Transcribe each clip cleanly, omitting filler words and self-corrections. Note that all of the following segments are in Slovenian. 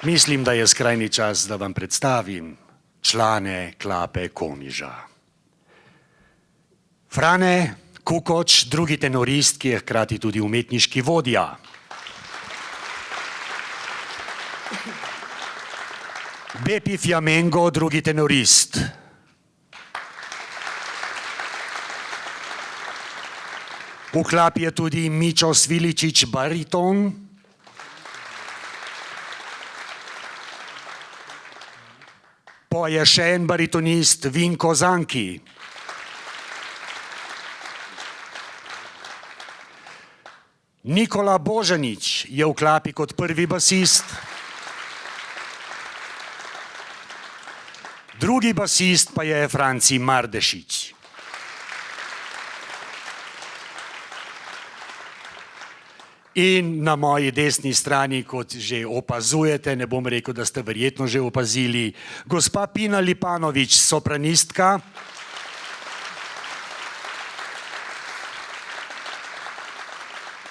Mislim, da je skrajni čas, da vam predstavim člane klape Komiža. Frane Kukoč, drugi tenorist, ki je hkrati tudi umetniški vodja. Bepi Fiamengo, drugi tenorist. V klapi je tudi Mičo Sviličič, bariton. Poje še en baritonist, Vinko Zanki. Nikola Božanič je v klapi kot prvi basist. Drugi basist pa je Franci Mardešič. In na moji desni strani, kot že opazujete, ne bom rekel, da ste verjetno že opazili, gospa Pina Lipanovič, sopranistka.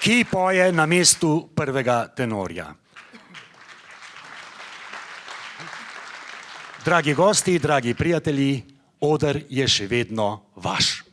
Ki poje na mestu prvega tenorja. Dragi gosti, dragi prijatelji, oder je še vedno vaš.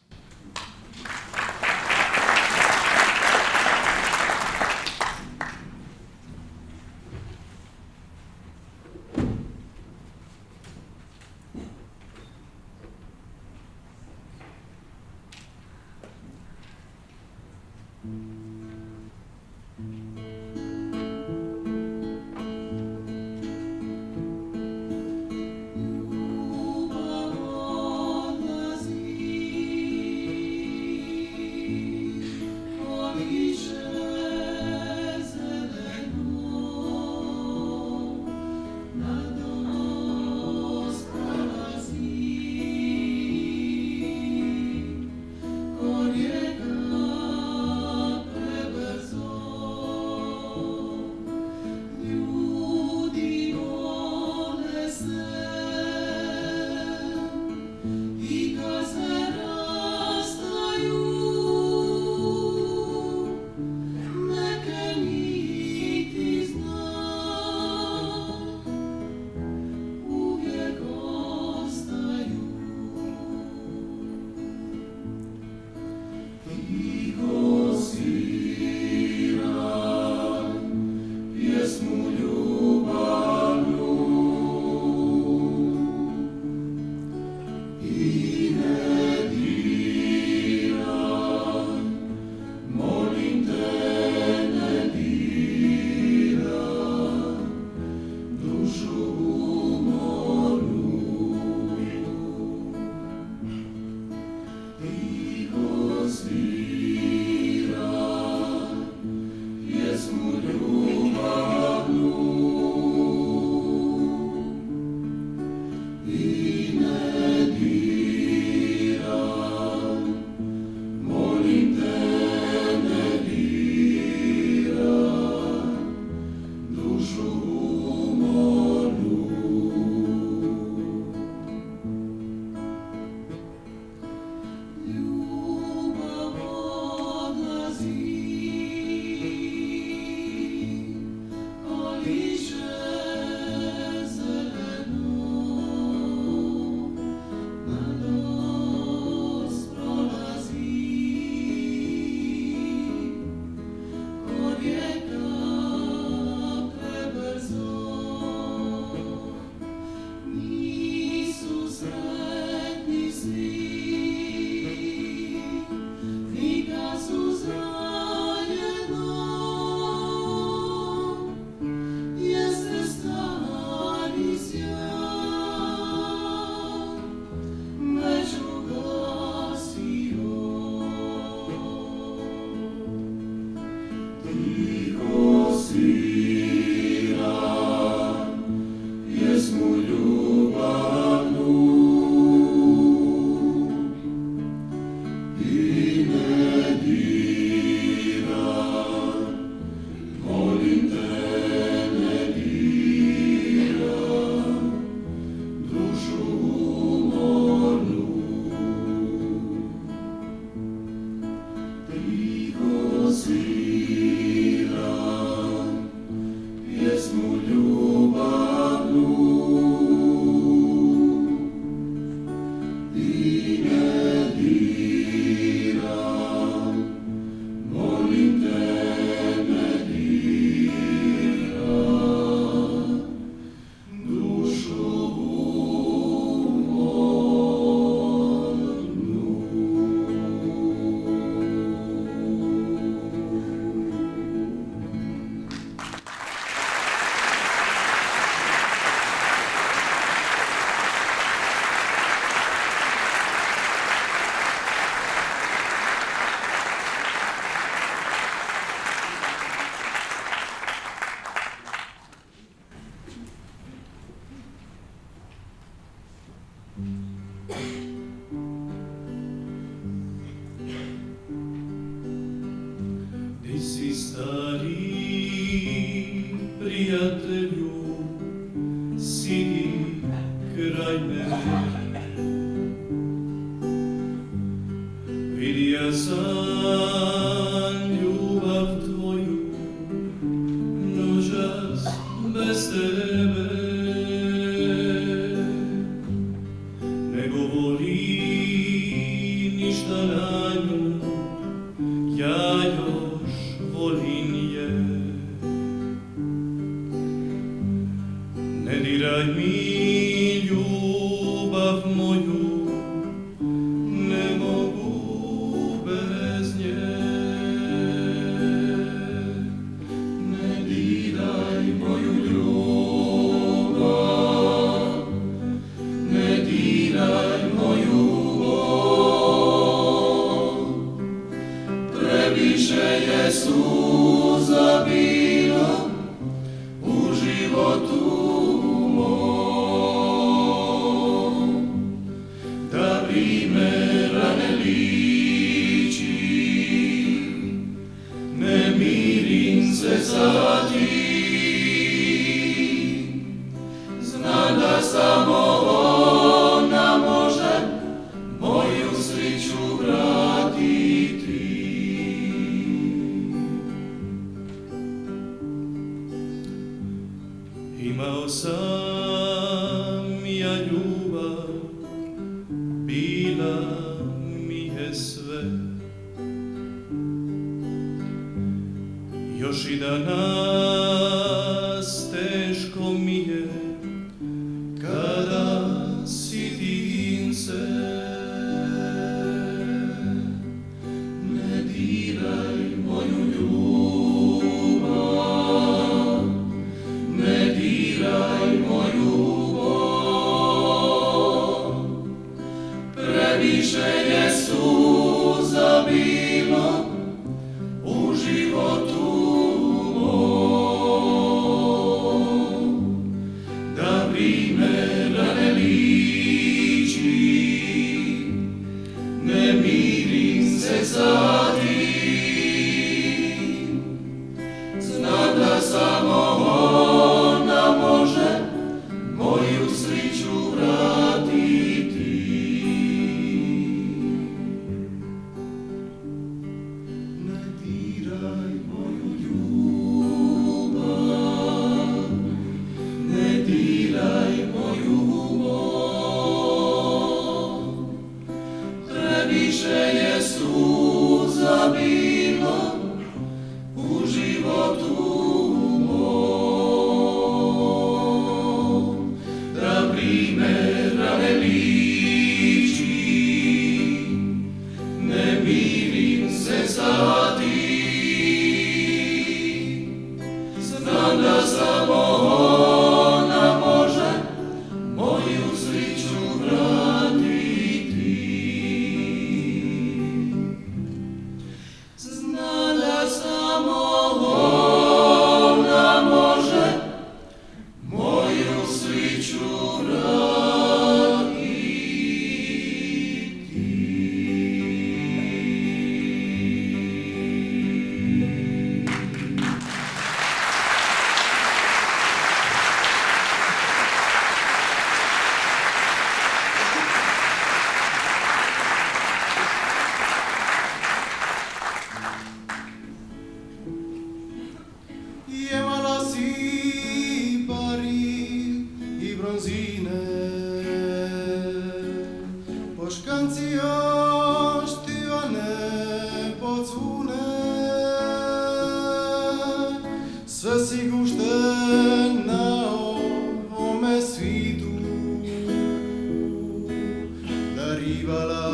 Stari prijatelju, sidi kraj mene. Vidio sam ljubav tvoju, noćas bez tebe. Ne govori ništa na nju, ja još volim je. Ne diraj mi ljubav moju, ne mogu bez nje. Ne diraj moju ljubav, ne diraj moju bol. Previše je suza bilo u životu mom, da primera ne liči, ne mirim se za ti. Znam da samo ona može moju sreću vratiti. Imao sam ja ljubav, bila mi je sve. Još i danas teško mi je kada sitim se. Ne diraj moju ljubav, ne diraj moju bol. Previše je suza bilo u životu mom, da primera ne liči, ne mirim se za ti. Znam da samo ona može moju sreću vratiti. Ne diraj moju ljubav, ne diraj moju bol. Previše je suza bilo u životu mom, da primera ne liči, ne mirim se za ti. Znam da samo ona može moju sreću vratiti. Znam da samo ona može moju sreću vratiti. Imala si pari i bronzine, poškanci još štivane pocvune, sve si gušten na ovome svitu, darivala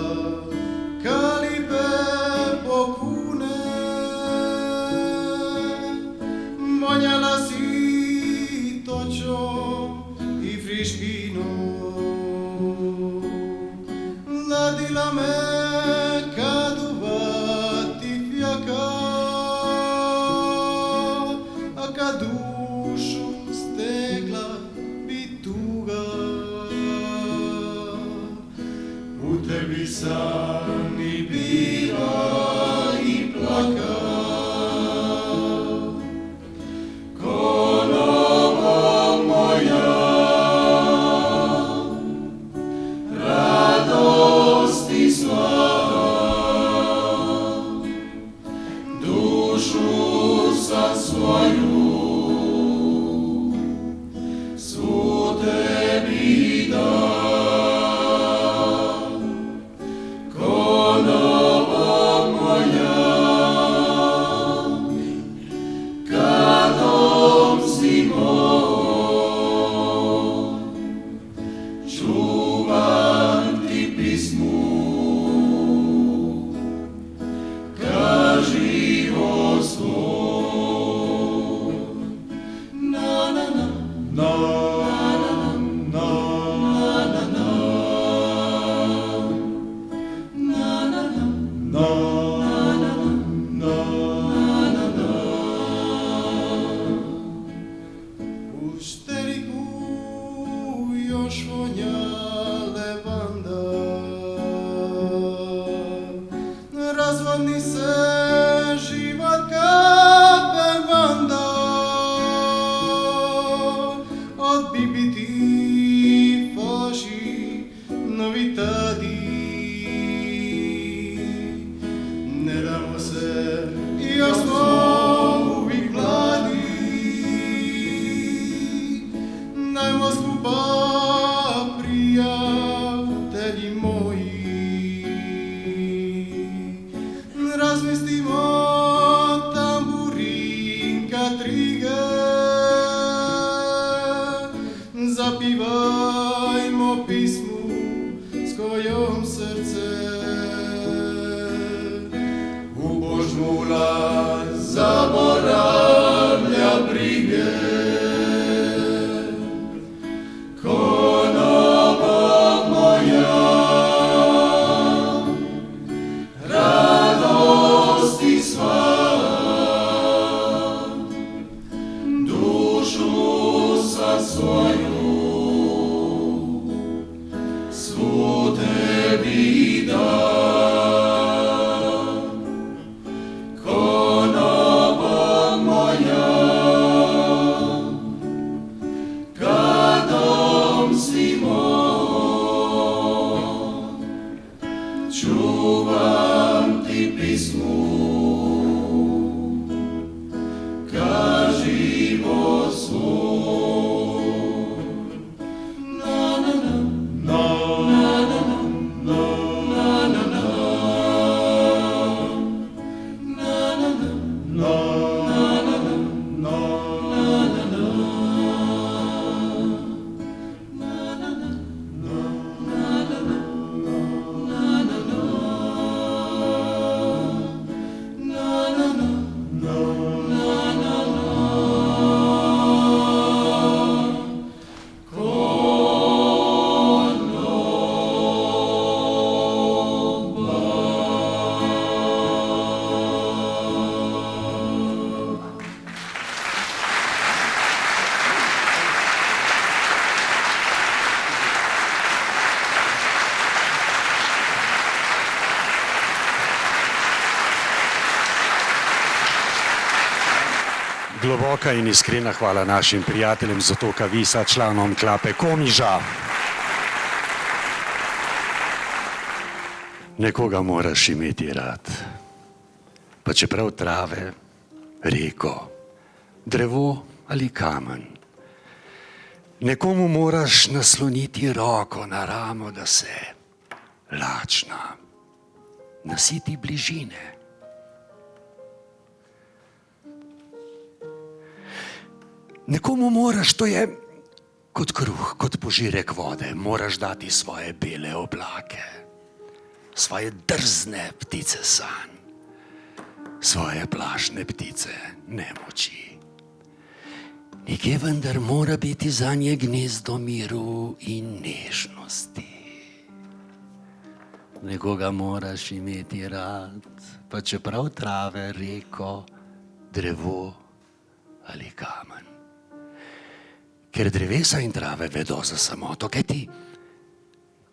kalipe pokune. Vonjala si točo i friškino, ladila me kad uvati fjaka, a kad dušu Globoka in iskrena hvala našim prijateljem z otoka Visa, članom klape Komiža. Nekoga moraš imeti rad, pa čeprav trave, reko, drevo ali kamen. Nekomu moraš nasloniti roko na ramo, da se lačna nasiti bližine. Nekomu moraš, to je kot kruh, kot požirek vode, moraš dati svoje bele oblake, svoje drzne ptice sanj, svoje plašne ptice nemoči. Nekje vendar mora biti za nje gnezdo miru in nežnosti. Nekoga moraš imeti rad, pa čeprav trave, reko, drevo ali kamen. Ker drevesa in trave vedo za samoto, kajti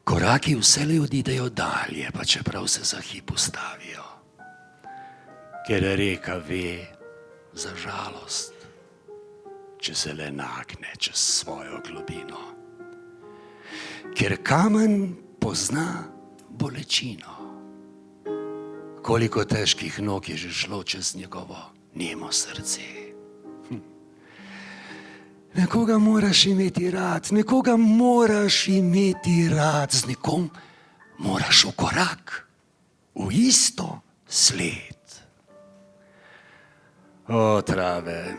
koraki vselej odidejo dalje, pa čeprav se za hip ustavijo. Ker reka ve za žalost, če se le nagne čez svojo globino. Ker kamen pozna bolečino. Koliko težkih nog je že šlo čez njegovo nemo srce. Nekoga moraš imeti rad, nekoga moraš imeti rad, z nekom moraš v korak, v isto sled. O trave,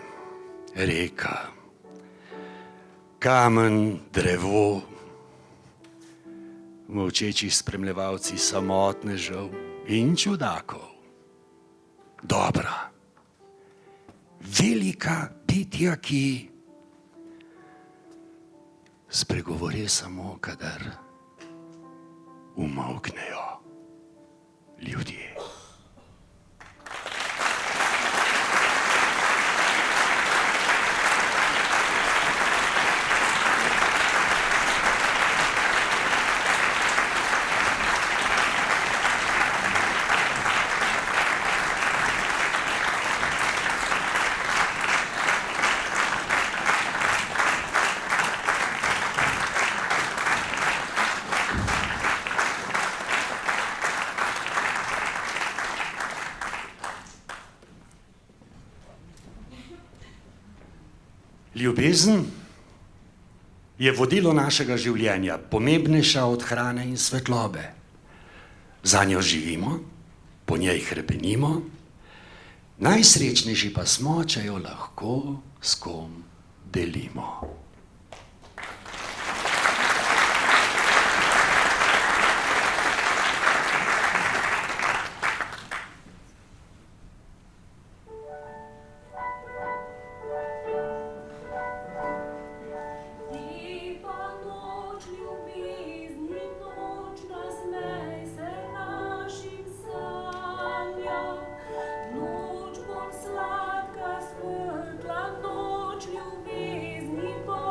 reka, kamen, drevo, molčeči spremljevalci samotnežev in čudakov. Dobra, velika bitja, ki spregovori samo, kadar umolknejo ljudje. Ljubezen je vodilo našega življenja, pomembnejša od hrane in svetlobe. Za njo živimo, po njej hrepenimo, najsrečnejši pa smo, če jo lahko s kom delimo. Noč bolj sladka, svetla noč ljubezni bo.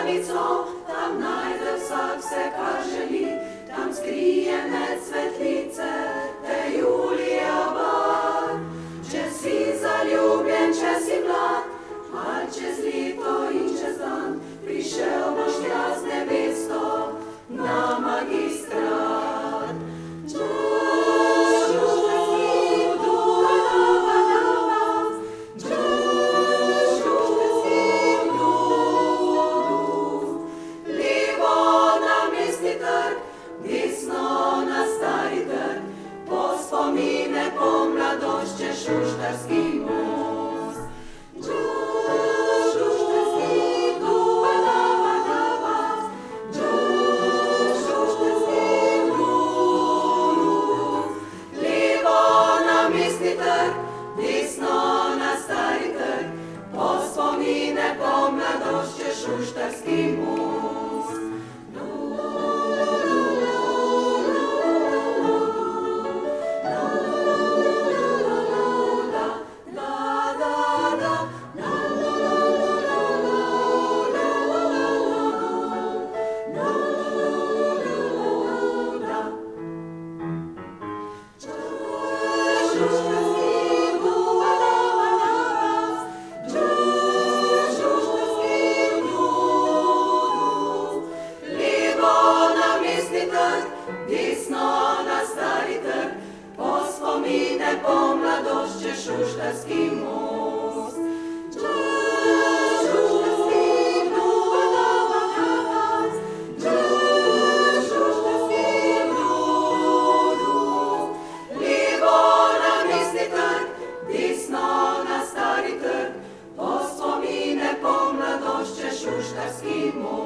spalnico, tam najde vsak vse, kar želi, tam skrije med svetlice te Julija bar. Če si zaljubljen, če si mlad, ali čez leto in čez dan, prišel boš tja z nevesto na magistrat. Po mladošče Šuštarski most. Šuštarski most, Šuštarski most. Levo na Mestni trg, desno na Stari trg, po spomine po mladošče Šuštarski most. Po mladošče Šuštarski most. Šuštarski most, Šuštarski most. Levo na Mestni trg, desno na Stari trg, po spomine po mladošče Šuštarski most.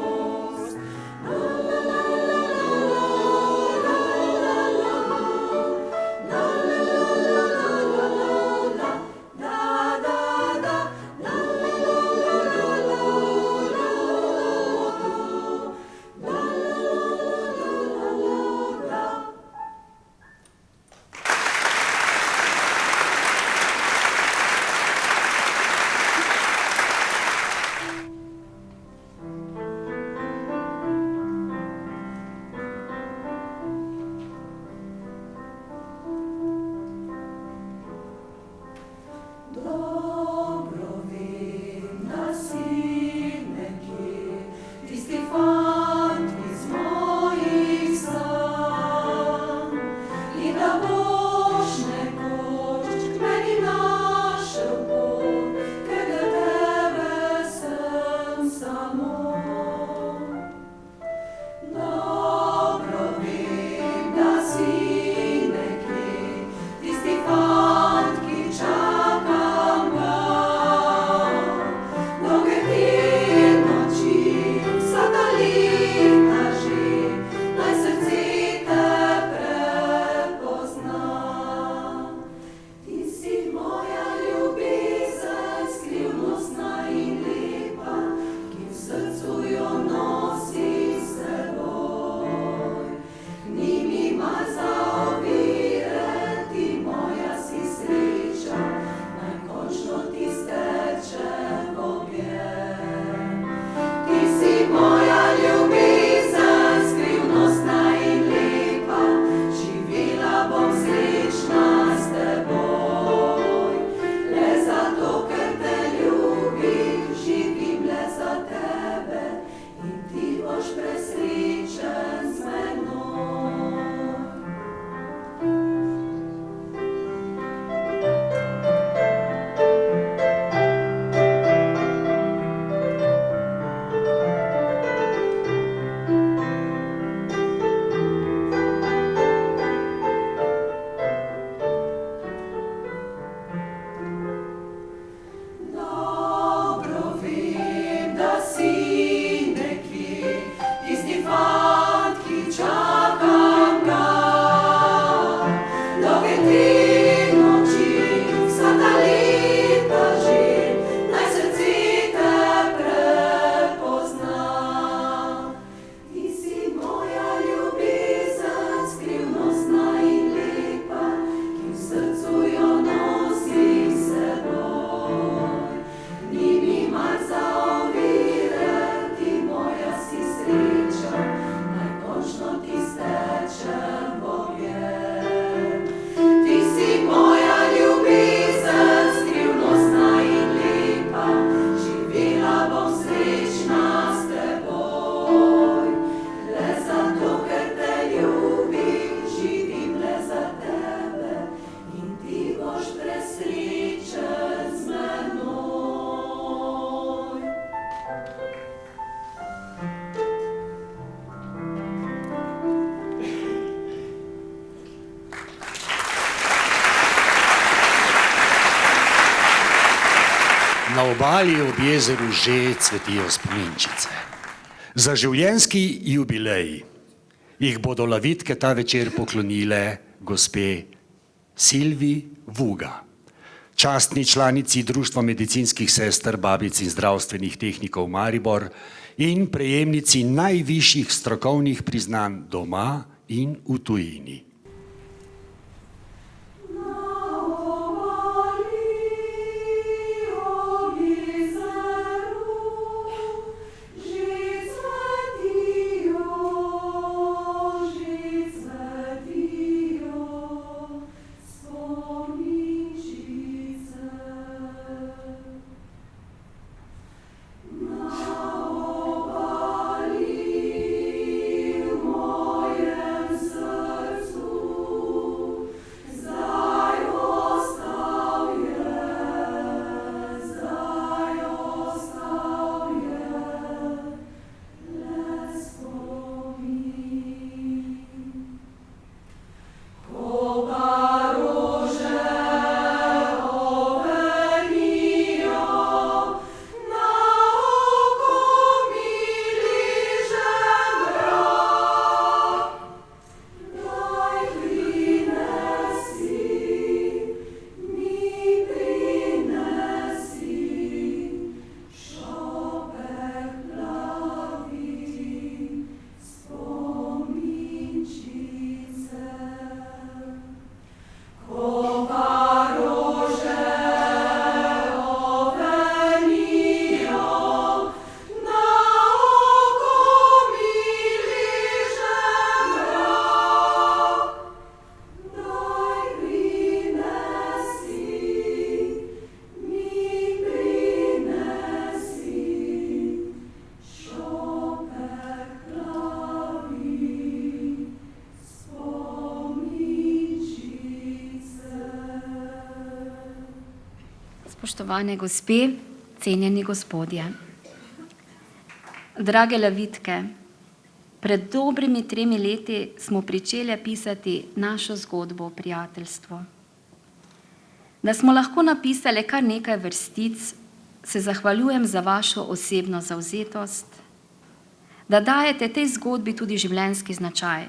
obali ob jezeru že cvetijo spominčice. Za življenjski jubilej jih bodo lavitke ta večer poklonile gospe Silvi Vuga, častni članici Društva medicinskih sester, babic in zdravstvenih tehnikov Maribor in prejemnici najvišjih strokovnih priznanj doma in v tujini. Spoštovane gospe, cenjeni gospodje. Drage lavitke, pred dobrimi 3 leti smo pričeli pisati našo zgodbo o prijateljstvu. Da smo lahko napisali kar nekaj vrstic, se zahvaljujem za vašo osebno zavzetost, da dajete tej zgodbi tudi življenjski značaj.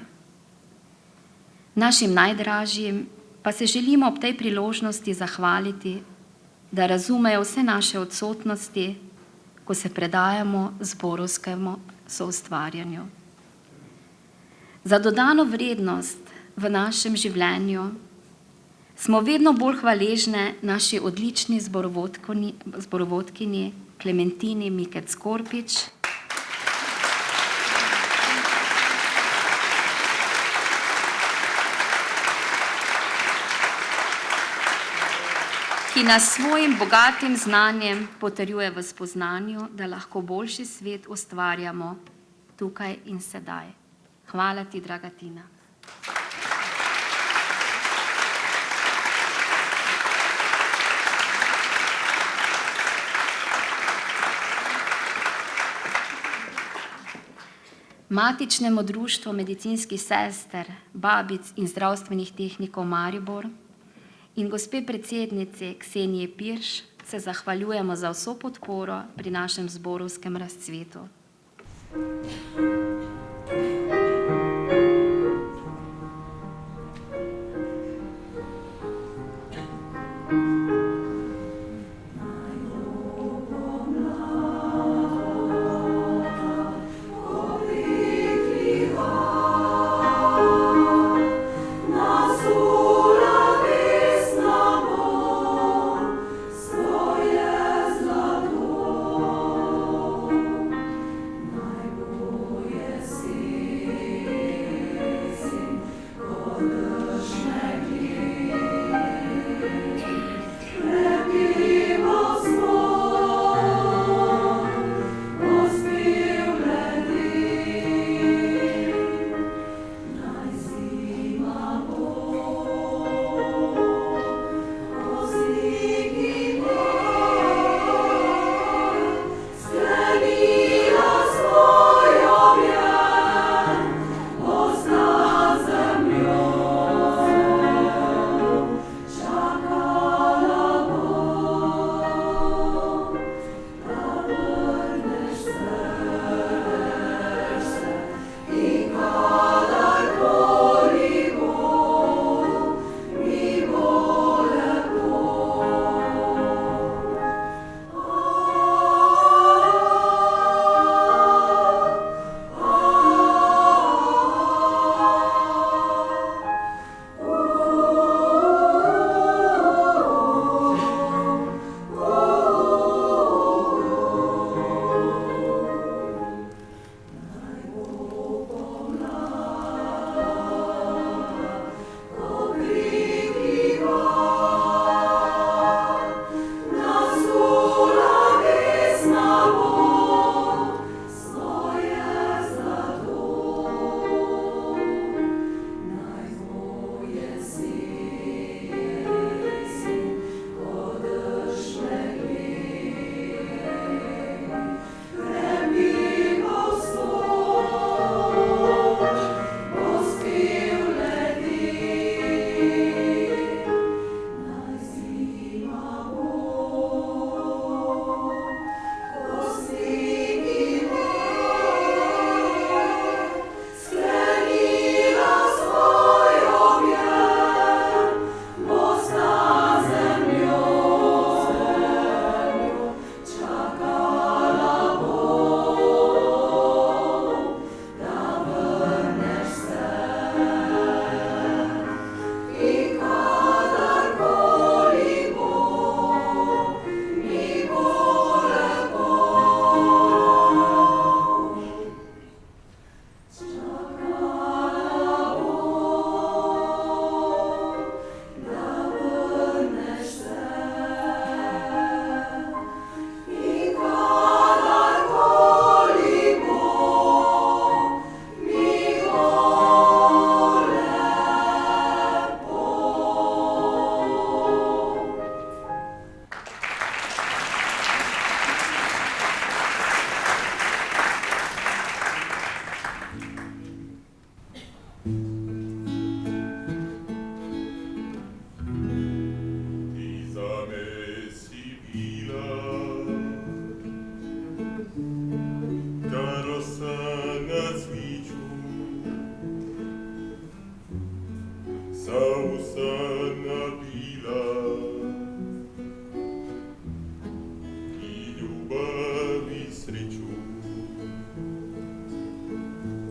Našim najdražjim pa se želimo ob tej priložnosti zahvaliti, da razumejo vse naše odsotnosti, ko se predajamo zborovskemu soustvarjanju. Za dodano vrednost v našem življenju smo vedno bolj hvaležne naši odlični zborovodkinji Klementini Mikec Korpič, ki nas svojim bogatim znanjem potrjuje v spoznanju, da lahko boljši svet ustvarjamo tukaj in sedaj. Hvala ti, draga Tina. Matičnemu društvu medicinskih sester, babic in zdravstvenih tehnikov Maribor in gospe predsednici Kseniji Pirš se zahvaljujemo za vso podporo pri našem zborovskem razcvetu. Najbolje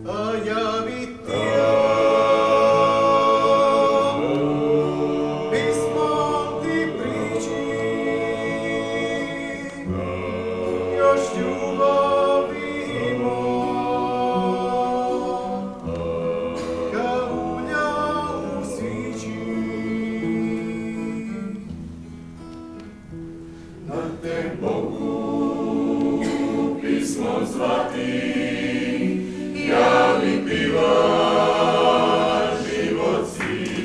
a javit ti ja. Pismo ti priči, još ljubavi ima, ka ulja u svići. Da te mogu pismom zvati, ja mi piva život si.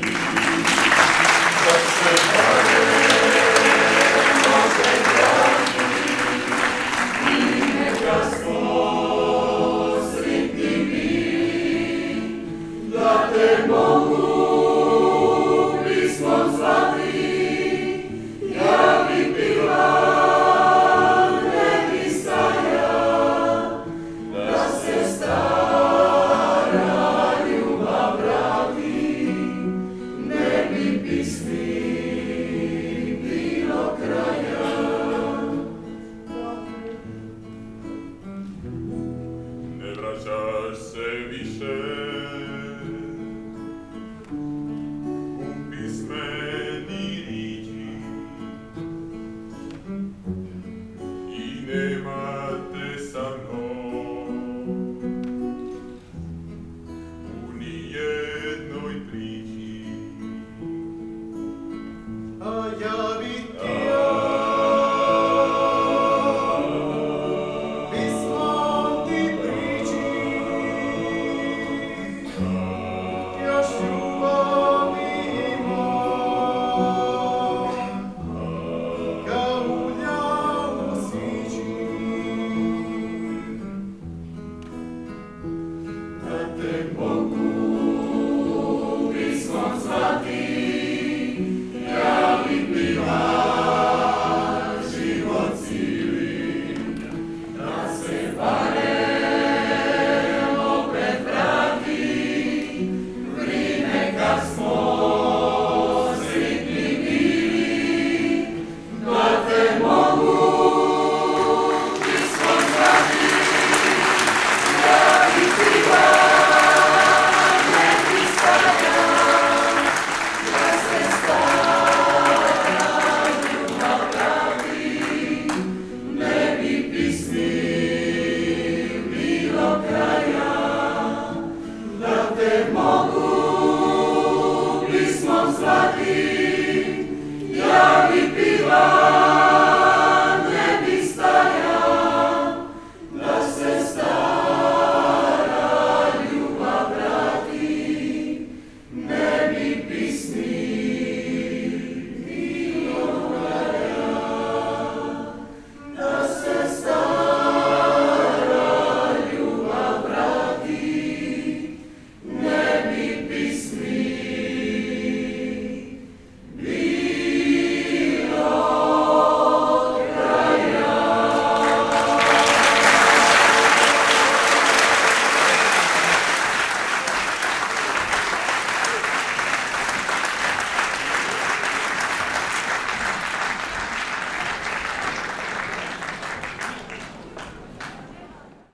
Da se barem opet vrati i neka smo sretni mi. Da te mogu pismom zvati, ja mi piva Ne vraćaš se više